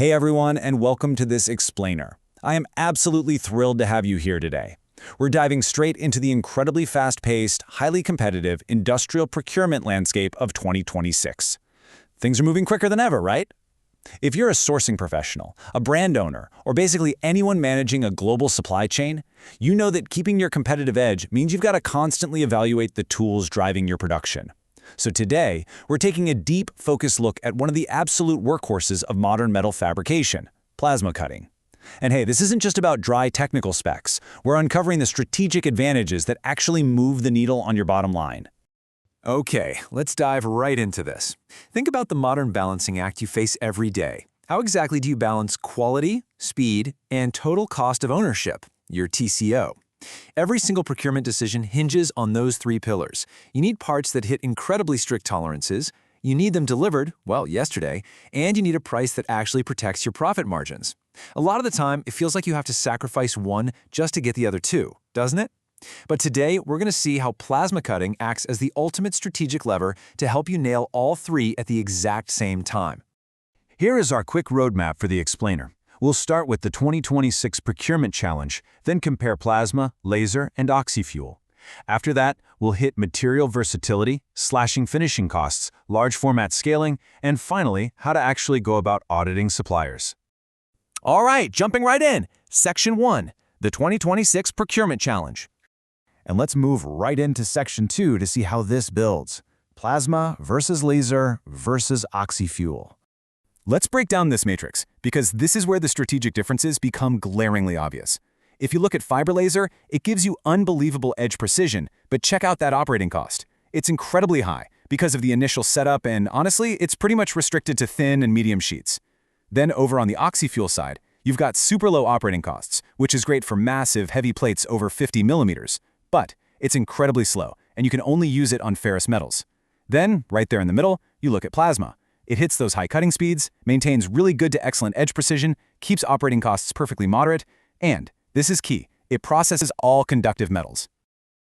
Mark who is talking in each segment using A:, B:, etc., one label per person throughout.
A: Hey everyone, and welcome to this explainer. I am absolutely thrilled to have you here today. We're diving straight into the incredibly fast-paced, highly competitive industrial procurement landscape of 2026. Things are moving quicker than ever, right? If you're a sourcing professional, a brand owner, or basically anyone managing a global supply chain, you know that keeping your competitive edge means you've got to constantly evaluate the tools driving your production. So today, we're taking a deep, focused look at one of the absolute workhorses of modern metal fabrication, plasma cutting. And hey, this isn't just about dry technical specs. We're uncovering the strategic advantages that actually move the needle on your bottom line.
B: Okay, let's dive right into this. Think about the modern balancing act you face every day. How exactly do you balance quality, speed, and total cost of ownership, your TCO? Every single procurement decision hinges on those three pillars. You need parts that hit incredibly strict tolerances, you need them delivered, well, yesterday, and you need a price that actually protects your profit margins. A lot of the time, it feels like you have to sacrifice one just to get the other two, doesn't it? But today, we're going to see how plasma cutting acts as the ultimate strategic lever to help you nail all three at the exact same time.
A: Here is our quick roadmap for the explainer. We'll start with the 2026 Procurement Challenge, then compare plasma, laser, and oxyfuel. After that, we'll hit material versatility, slashing finishing costs, large format scaling, and finally, how to actually go about auditing suppliers.
B: All right, jumping right in. Section 1, the 2026 Procurement Challenge.
C: And let's move right into Section 2 to see how this builds. Plasma versus laser versus oxyfuel.
D: Let's break down this matrix, because this is where the strategic differences become glaringly obvious. If you look at fiber laser, it gives you unbelievable edge precision, but check out that operating cost. It's incredibly high because of the initial setup, and honestly, it's pretty much restricted to thin and medium sheets. Then over on the oxyfuel side, you've got super low operating costs, which is great for massive, heavy plates over 50 millimeters, but it's incredibly slow, and you can only use it on ferrous metals. Then, right there in the middle, you look at plasma. It hits those high cutting speeds, maintains really good to excellent edge precision, keeps operating costs perfectly moderate, and, this is key, it processes all conductive metals.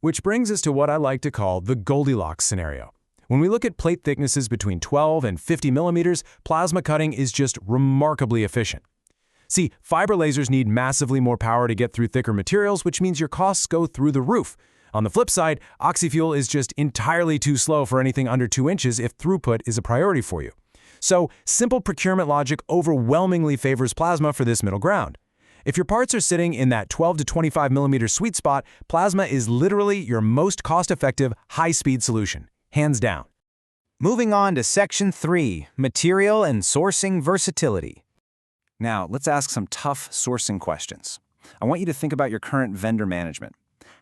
E: Which brings us to what I like to call the Goldilocks scenario. When we look at plate thicknesses between 12 and 50 millimeters, plasma cutting is just remarkably efficient. See, fiber lasers need massively more power to get through thicker materials, which means your costs go through the roof. On the flip side, oxyfuel is just entirely too slow for anything under 2 inches if throughput is a priority for you. So, simple procurement logic overwhelmingly favors plasma for this middle ground. If your parts are sitting in that 12 to 25 millimeter sweet spot, plasma is literally your most cost-effective, high-speed solution, hands down.
F: Moving on to Section 3, Material and Sourcing Versatility.
A: Now, let's ask some tough sourcing questions. I want you to think about your current vendor management.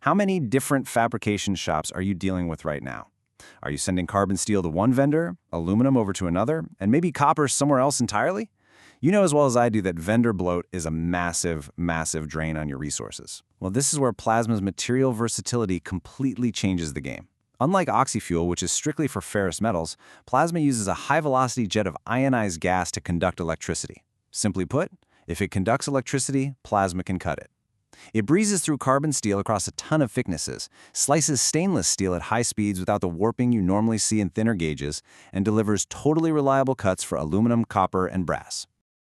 A: How many different fabrication shops are you dealing with right now? Are you sending carbon steel to one vendor, aluminum over to another, and maybe copper somewhere else entirely? You know as well as I do that vendor bloat is a massive, massive drain on your resources. Well, this is where plasma's material versatility completely changes the game. Unlike oxyfuel, which is strictly for ferrous metals, plasma uses a high-velocity jet of ionized gas to conduct electricity. Simply put, if it conducts electricity, plasma can cut it. It breezes through carbon steel across a ton of thicknesses, slices stainless steel at high speeds without the warping you normally see in thinner gauges, and delivers totally reliable cuts for aluminum, copper, and brass.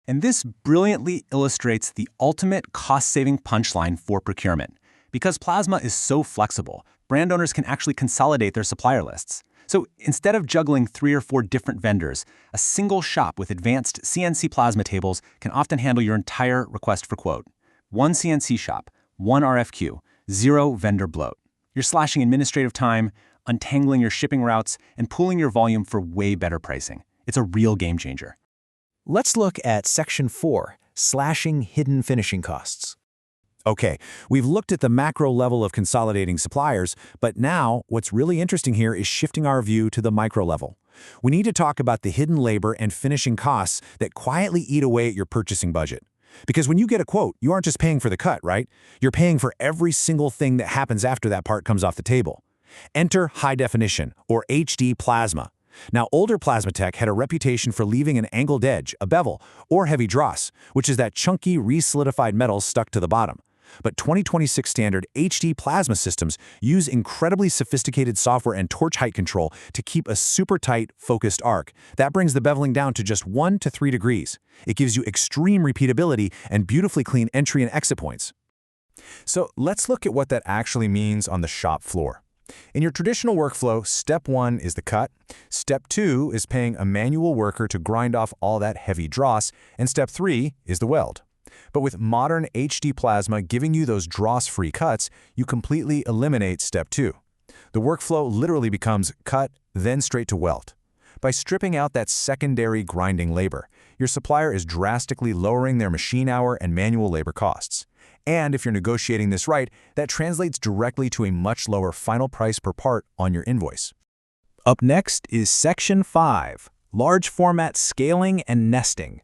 A: And this brilliantly illustrates the ultimate cost-saving punchline for procurement. Because plasma is so flexible, brand owners can actually consolidate their supplier lists. So instead of juggling 3 or 4 different vendors, a single shop with advanced CNC plasma tables can often handle your entire request for quote. One CNC shop, one RFQ, 0 vendor bloat. You're slashing administrative time, untangling your shipping routes, and pooling your volume for way better pricing. It's a real game changer.
C: Let's look at Section 4, Slashing Hidden Finishing Costs. Okay, we've looked at the macro level of consolidating suppliers, but now what's really interesting here is shifting our view to the micro level. We need to talk about the hidden labor and finishing costs that quietly eat away at your purchasing budget. Because when you get a quote, you aren't just paying for the cut, right? You're paying for every single thing that happens after that part comes off the table. Enter high definition, or HD plasma. Now, older plasma tech had a reputation for leaving an angled edge, a bevel, or heavy dross, which is that chunky, re-solidified metal stuck to the bottom. But 2026 standard HD plasma systems use incredibly sophisticated software and torch height control to keep a super tight, focused arc. That brings the beveling down to just 1 to 3 degrees. It gives you extreme repeatability and beautifully clean entry and exit points. So let's look at what that actually means on the shop floor. In your traditional workflow, step 1 is the cut, step 2 is paying a manual worker to grind off all that heavy dross, and step 3 is the weld. But with modern HD plasma giving you those dross-free cuts, you completely eliminate step 2. The workflow literally becomes cut, then straight to weld. By stripping out that secondary grinding labor, your supplier is drastically lowering their machine hour and manual labor costs. And if you're negotiating this right, that translates directly to a much lower final price per part on your invoice.
F: Up next is Section 5, Large Format Scaling and Nesting.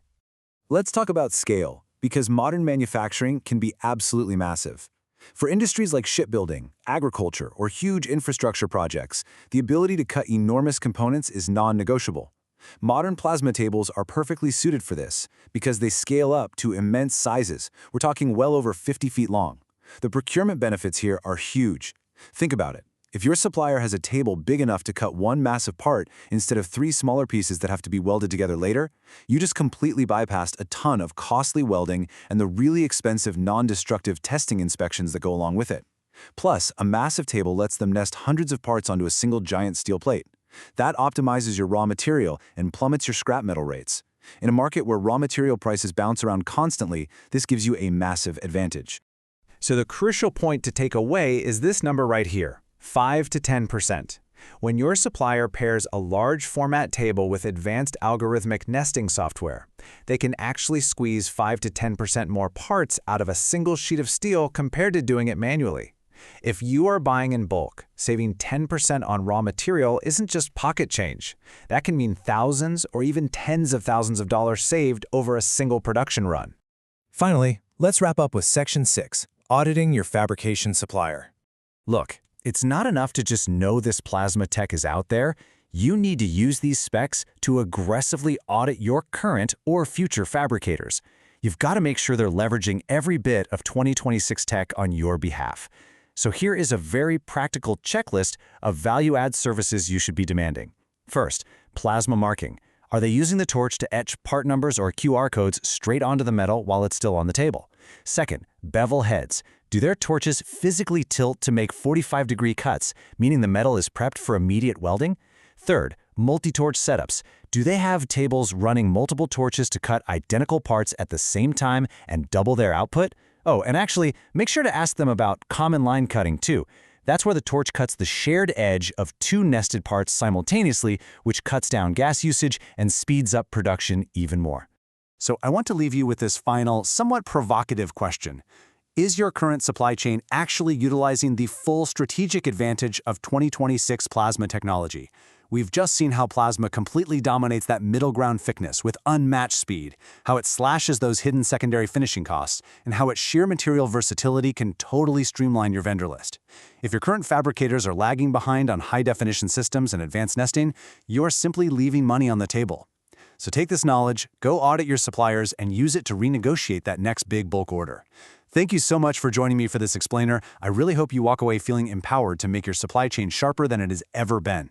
A: Let's talk about scale, because modern manufacturing can be absolutely massive. For industries like shipbuilding, agriculture, or huge infrastructure projects, the ability to cut enormous components is non-negotiable. Modern plasma tables are perfectly suited for this because they scale up to immense sizes. We're talking well over 50 feet long. The procurement benefits here are huge. Think about it. If your supplier has a table big enough to cut one massive part instead of 3 smaller pieces that have to be welded together later, you just completely bypassed a ton of costly welding and the really expensive non-destructive testing inspections that go along with it. Plus, a massive table lets them nest hundreds of parts onto a single giant steel plate. That optimizes your raw material and plummets your scrap metal rates. In a market where raw material prices bounce around constantly, this gives you a massive advantage.
F: So the crucial point to take away is this number right here, 5 to 10%. When your supplier pairs a large format table with advanced algorithmic nesting software, they can actually squeeze 5 to 10% more parts out of a single sheet of steel compared to doing it manually. If you are buying in bulk, saving 10% on raw material isn't just pocket change. That can mean thousands or even tens of thousands of dollars saved over a single production run.
C: Finally, let's wrap up with Section 6, Auditing your fabrication supplier.
A: Look, it's not enough to just know this plasma tech is out there. You need to use these specs to aggressively audit your current or future fabricators. You've got to make sure they're leveraging every bit of 2026 tech on your behalf. So here is a very practical checklist of value-add services you should be demanding. First, plasma marking. Are they using the torch to etch part numbers or QR codes straight onto the metal while it's still on the table? Second, bevel heads. Do their torches physically tilt to make 45-degree cuts, meaning the metal is prepped for immediate welding? Third, multi-torch setups. Do they have tables running multiple torches to cut identical parts at the same time and double their output? Oh, and actually, make sure to ask them about common line cutting too. That's where the torch cuts the shared edge of 2 nested parts simultaneously, which cuts down gas usage and speeds up production even more.
B: So I want to leave you with this final, somewhat provocative question. Is your current supply chain actually utilizing the full strategic advantage of 2026 plasma technology? We've just seen how plasma completely dominates that middle ground thickness with unmatched speed, how it slashes those hidden secondary finishing costs, and how its sheer material versatility can totally streamline your vendor list. If your current fabricators are lagging behind on high-definition systems and advanced nesting, you're simply leaving money on the table. So take this knowledge, go audit your suppliers, and use it to renegotiate that next big bulk order. Thank you so much for joining me for this explainer. I really hope you walk away feeling empowered to make your supply chain sharper than it has ever been.